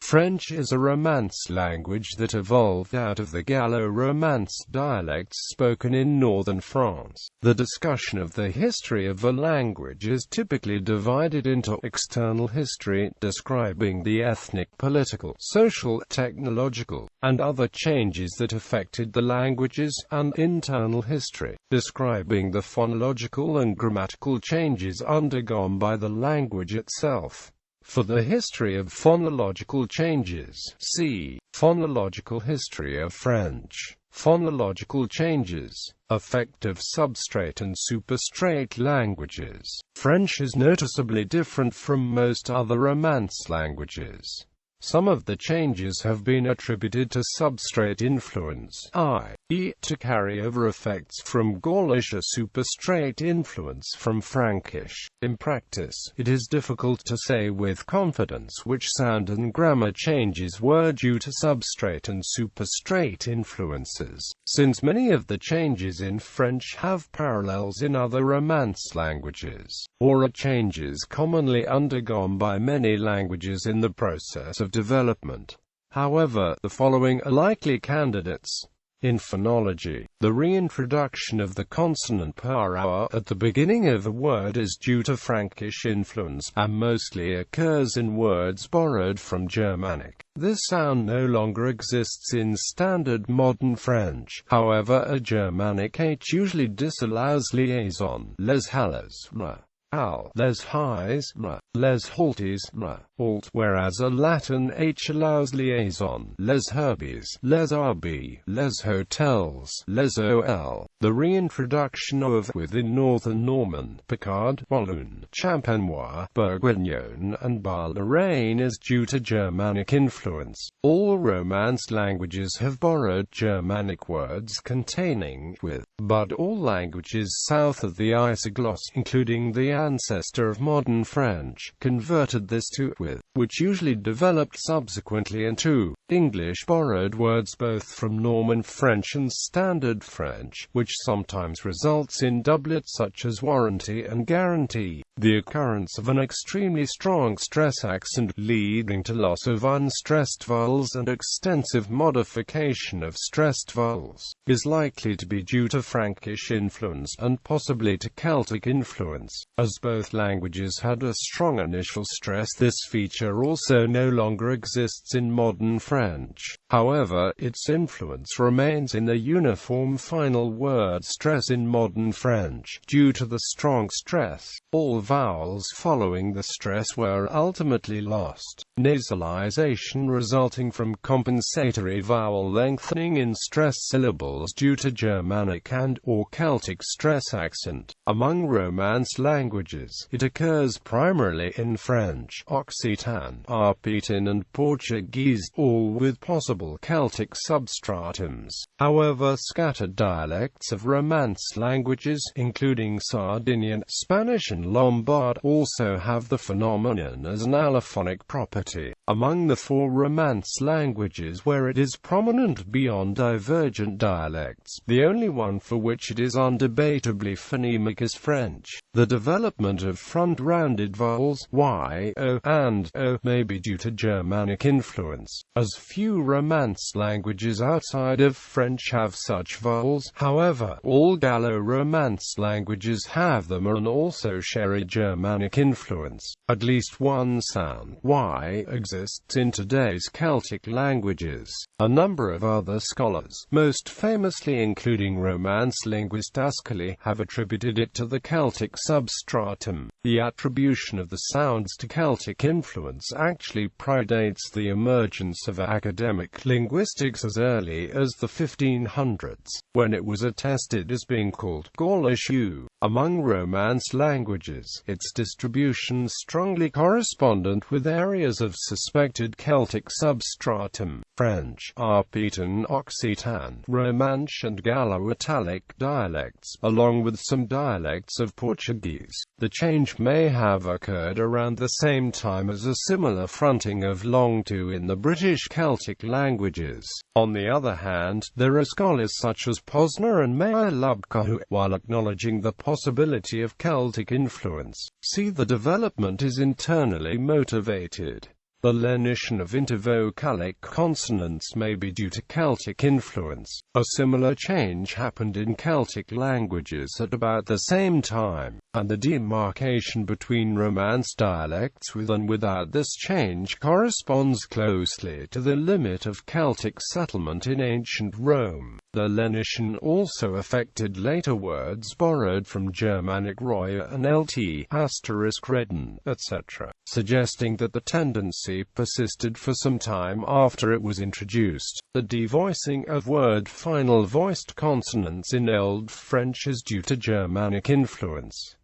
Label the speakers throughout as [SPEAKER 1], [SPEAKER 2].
[SPEAKER 1] French is a Romance language that evolved out of the Gallo-Romance dialects spoken in northern France. The discussion of the history of a language is typically divided into external history, describing the ethnic, political, social, technological, and other changes that affected the languages, and internal history, describing the phonological and grammatical changes undergone by the language itself. For the history of phonological changes, see Phonological history of French. Phonological changes, effect of substrate and superstrate languages. French is noticeably different from most other Romance languages. Some of the changes have been attributed to substrate influence, i.e., to carryover effects from Gaulish or superstrate influence from Frankish. In practice, it is difficult to say with confidence which sound and grammar changes were due to substrate and superstrate influences, since many of the changes in French have parallels in other Romance languages, or are changes commonly undergone by many languages in the process of development. However, the following are likely candidates. In phonology, the reintroduction of the consonant -r at the beginning of a word is due to Frankish influence, and mostly occurs in words borrowed from Germanic. This sound no longer exists in standard modern French. However, a Germanic H usually disallows liaison, les halles, al, les highs, les halties, alt, whereas a Latin H allows liaison, les herbes, les arbes, les hotels, les ol. The reintroduction of within Northern Norman, Picard, Walloon, Champenois, Bourguignon, and Bas-Lorraine is due to Germanic influence. All Romance languages have borrowed Germanic words containing with, but all languages south of the isogloss, including the ancestor of modern French, converted this to with, which usually developed subsequently into English borrowed words both from Norman French and Standard French, which sometimes results in doublets such as warranty and guarantee. The occurrence of an extremely strong stress accent leading to loss of unstressed vowels and extensive modification of stressed vowels is likely to be due to Frankish influence and possibly to Celtic influence. As both languages had a strong initial stress, this feature also no longer exists in modern French. However, its influence remains in the uniform final word stress in modern French. Due to the strong stress, all vowels following the stress were ultimately lost. Nasalization resulting from compensatory vowel lengthening in stress syllables due to Germanic and/or Celtic stress accent. Among Romance languages, it occurs primarily in French, Occitan, Arpitan and Portuguese, all with possible Celtic substratums. However, scattered dialects of Romance languages, including Sardinian, Spanish and Lombard, also have the phenomenon as an allophonic property. Among the four Romance languages where it is prominent beyond divergent dialects, the only one for which it is undebatably phonemic is French. The development of front-rounded vowels, y, o, and o, may be due to Germanic influence, as few Romance languages outside of French have such vowels. However, all Gallo-Romance languages have them and also share a Germanic influence. At least one sound, y, exists in today's Celtic languages. A number of other scholars, most famously including Romance linguist Ascoli, have attributed it to the Celtic substratum. The attribution of the sounds to Celtic influence actually predates the emergence of academic linguistics as early as the 1500s, when it was attested as being called Gaulish U. Among Romance languages, its distribution strongly correspondent with areas of suspected Celtic substratum. French, Arpitan, Occitan, Romansh and Gallo-Italic dialects, along with some dialects of Portuguese. The change may have occurred around the same time as a similar fronting of long to in the British Celtic languages. On the other hand, there are scholars such as Posner and Meyer Lubka who, while acknowledging the possibility of Celtic influence, see the development is internally motivated. The lenition of intervocalic consonants may be due to Celtic influence. A similar change happened in Celtic languages at about the same time, and the demarcation between Romance dialects with and without this change corresponds closely to the limit of Celtic settlement in ancient Rome. The lenition also affected later words borrowed from Germanic roy and lt, reden, etc., suggesting that the tendency persisted for some time after it was introduced. The devoicing of word final voiced consonants in Old French is due to Germanic influence.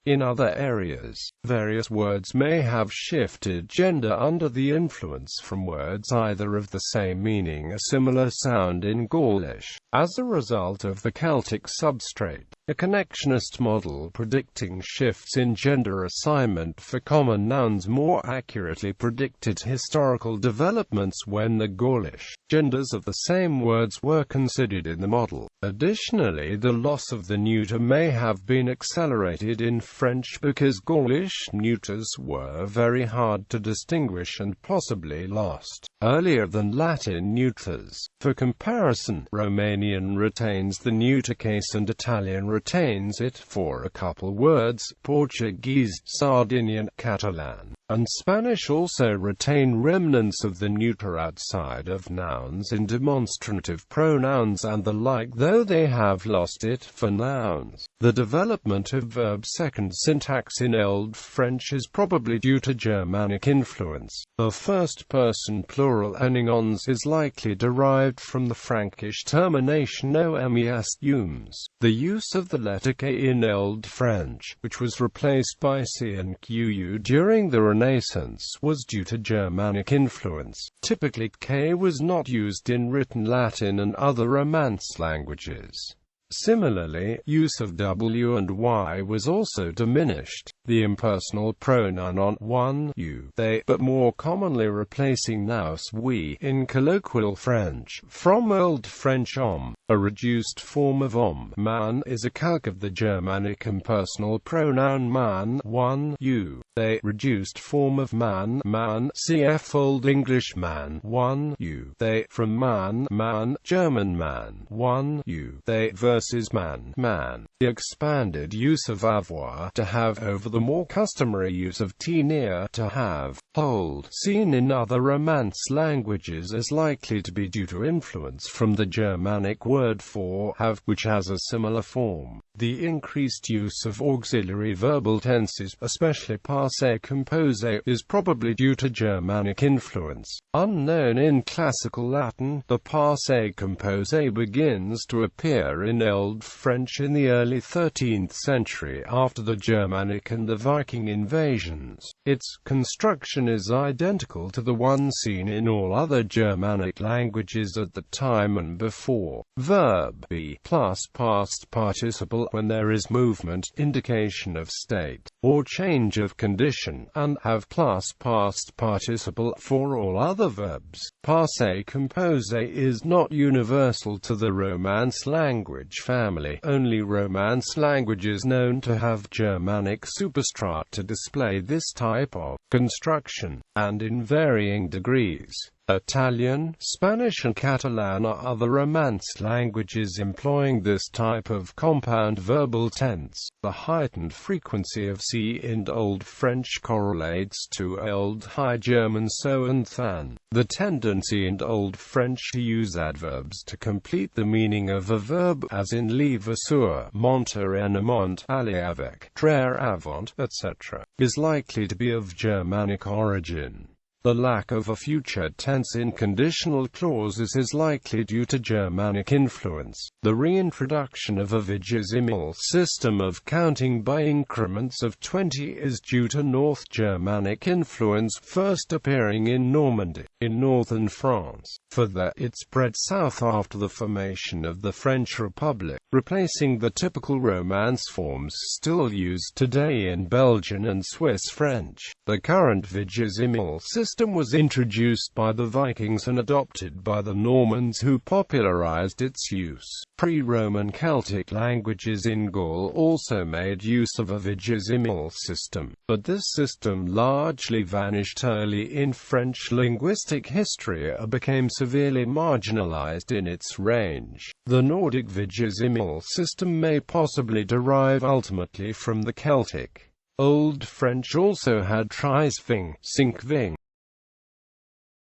[SPEAKER 1] In other areas, various words may have shifted gender under the influence from words either of the same meaning, a similar sound in Gaulish, as a result of the Celtic substrate. A connectionist model predicting shifts in gender assignment for common nouns more accurately predicted historical developments when the Gaulish genders of the same words were considered in the model. Additionally, the loss of the neuter may have been accelerated in French because Gaulish neuters were very hard to distinguish and possibly lost earlier than Latin neuters. For comparison, Romanian retains the neuter case and Italian retains it for a couple words. Portuguese, Sardinian, Catalan, and Spanish also retain remnants of the neuter outside of nouns in demonstrative pronouns and the like, though they have lost it for nouns. The development of verb second syntax in Old French is probably due to Germanic influence. The first-person plural eningons is likely derived from the Frankish termination omes. The use of the letter k in Old French, which was replaced by c and qu during the Renaissance, was due to Germanic influence. Typically, k was not used in written Latin and other Romance languages. Similarly, use of w and y was also diminished. The impersonal pronoun on one, you, they, but more commonly replacing nous, we, in colloquial French, from Old French homme, a reduced form of homme. Man is a calque of the Germanic impersonal pronoun man, one, you, they, reduced form of man, man, cf. Old English man, one, you, they, from man, man, German man, one, you, they, versus man, man. The expanded use of avoir, to have, over the more customary use of tenir, to have, hold, seen in other Romance languages is likely to be due to influence from the Germanic word for have, which has a similar form. The increased use of auxiliary verbal tenses, especially passé composé, is probably due to Germanic influence. Unknown in classical Latin, the passé composé begins to appear in Old French in the early 13th century after the Germanic and the Viking invasions. Its construction is identical to the one seen in all other Germanic languages at the time and before. Verb be plus past participle when there is movement, indication of state, or change of condition, and have plus past participle for all other verbs. Passé composé is not universal to the Romance language family. Only Romance languages known to have Germanic superstrata display this type of construction, and in varying degrees. Italian, Spanish and Catalan are other Romance languages employing this type of compound verbal tense. The heightened frequency of C in Old French correlates to Old High German so and than. The tendency in Old French to use adverbs to complete the meaning of a verb, as in livre sur, monter en amont, aller avec, traire avant, etc., is likely to be of Germanic origin. The lack of a future tense in conditional clauses is likely due to Germanic influence. The reintroduction of a vigesimal system of counting by increments of 20 is due to North Germanic influence first appearing in Normandy, in northern France. Further, it spread south after the formation of the French Republic, replacing the typical Romance forms still used today in Belgian and Swiss French. The current vigesimal system
[SPEAKER 2] system was introduced by the Vikings and adopted by the Normans, who popularized its use. Pre-Roman Celtic languages in Gaul also made use of a vigesimal system, but this system largely vanished early in French linguistic history or became severely marginalized in its range. The Nordic vigesimal system may possibly derive ultimately from the Celtic. Old French also had trisving, cinqueving,